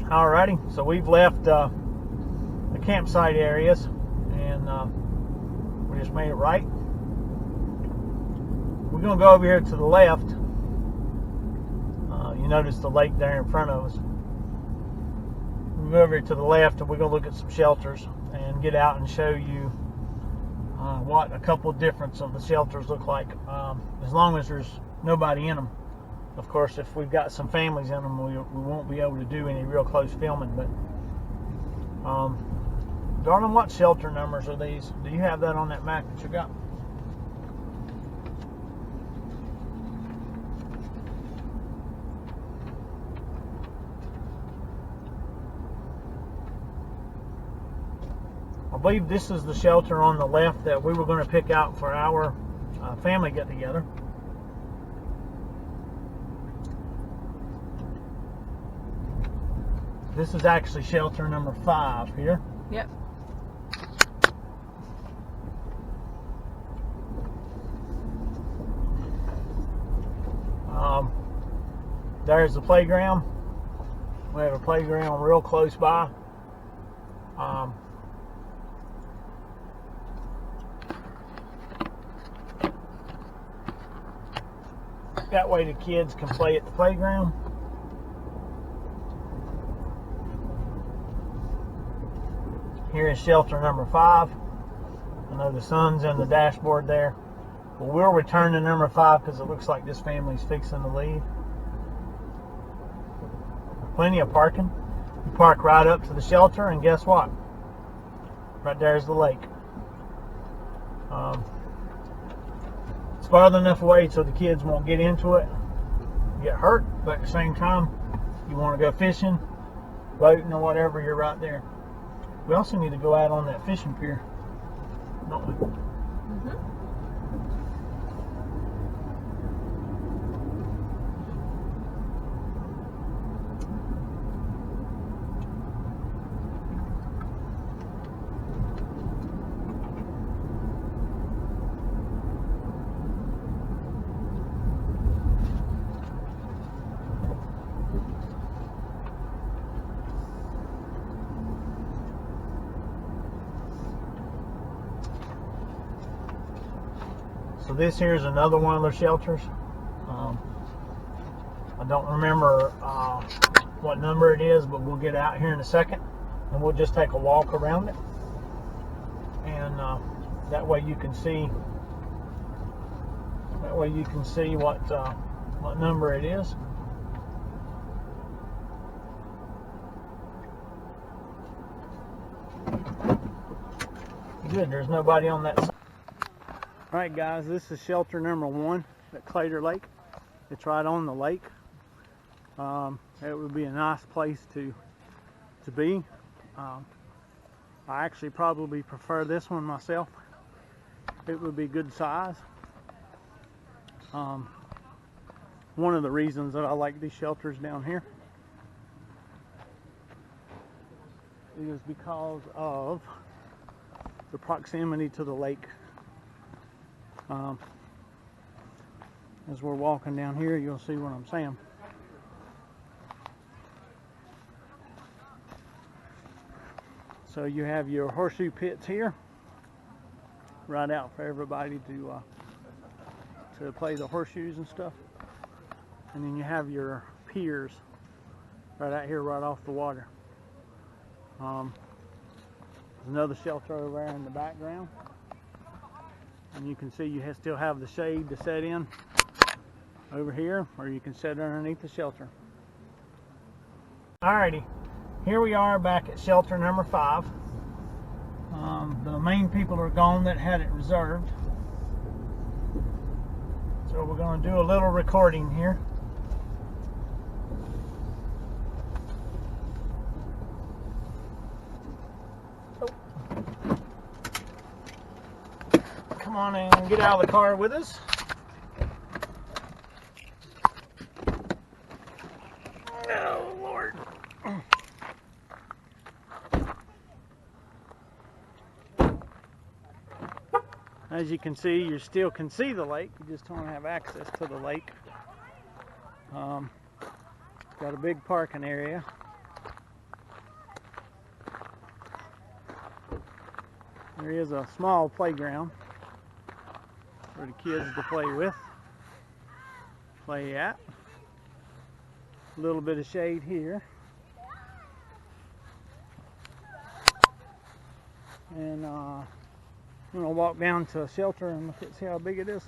Alrighty, so we've left the campsite areas, and we just made it right. We're going to go over here to the left. You notice the lake there in front of us. We'll go over here to the left, and we're going to look at some shelters and get out and show you what a couple of different of the shelters look like, as long as there's nobody in them. Of course, if we've got some families in them, we won't be able to do any real close filming. But darling, what shelter numbers are these? Do you have that on that map that you got? I believe this is the shelter on the left that we were going to pick out for our family get-together. This is actually shelter number 5 here. Yep. There's the playground. We have a playground real close by. That way the kids can play at the playground. Here is shelter number 5. I know the sun's in the dashboard there. But we'll return to number 5 because it looks like this family's fixing to leave. Plenty of parking. You park right up to the shelter, and guess what? Right there's the lake. It's farther enough away so the kids won't get into it, get hurt, but at the same time, you want to go fishing, boating, or whatever, you're right there. We also need to go out on that fishing pier, don't we? Mm-hmm. So this here is another one of those shelters. I don't remember what number it is, but we'll get out here in a second, and we'll just take a walk around it, and that way you can see. That way you can see what number it is. Good. There's nobody on that side. Alright guys, this is shelter number 1 at Claytor Lake. It's right on the lake. It would be a nice place to be. I actually probably prefer this one myself. It would be good size. One of the reasons that I like these shelters down here is because of the proximity to the lake. As we're walking down here, you'll see what I'm saying. So you have your horseshoe pits here, right out for everybody to play the horseshoes and stuff. And then you have your piers right out here, right off the water. There's another shelter over there in the background. And you can see you still have the shade to set in over here, or you can sit underneath the shelter. Alrighty, here we are back at shelter number 5. The main people are gone that had it reserved. So we're going to do a little recording here. Come on and get out of the car with us. Oh, Lord. As you can see, you still can see the lake. You just don't have access to the lake. Got a big parking area. There is a small playground for the kids to play at. A little bit of shade here. And I'm gonna walk down to a shelter and look at, see how big it is.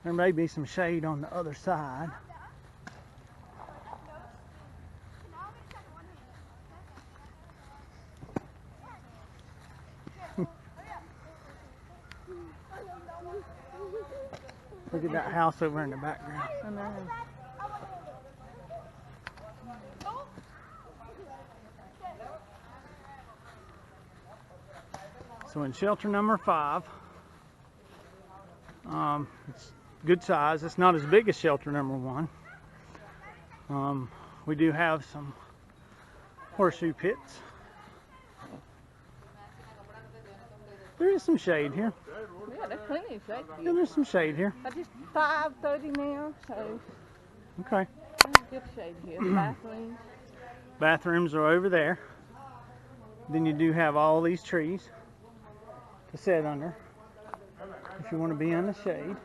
There may be some shade on the other side. Look at that house over in the background. So in shelter number 5, it's good size. It's not as big as shelter number 1. We do have some horseshoe pits. There is some shade here. Yeah, there's plenty of shade. Yeah, there's some shade here. It's 5:30 now, so Okay. there's good shade here. Bathrooms. Bathrooms are over there. Then you do have all these trees to sit under if you want to be in the shade.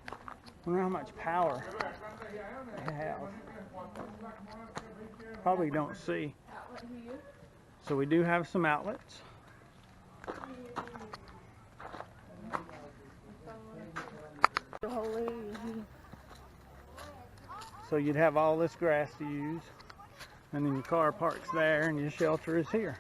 I wonder how much power they have. Probably don't see. So we do have some outlets. So you'd have all this grass to use, and then your car parks there and your shelter is here.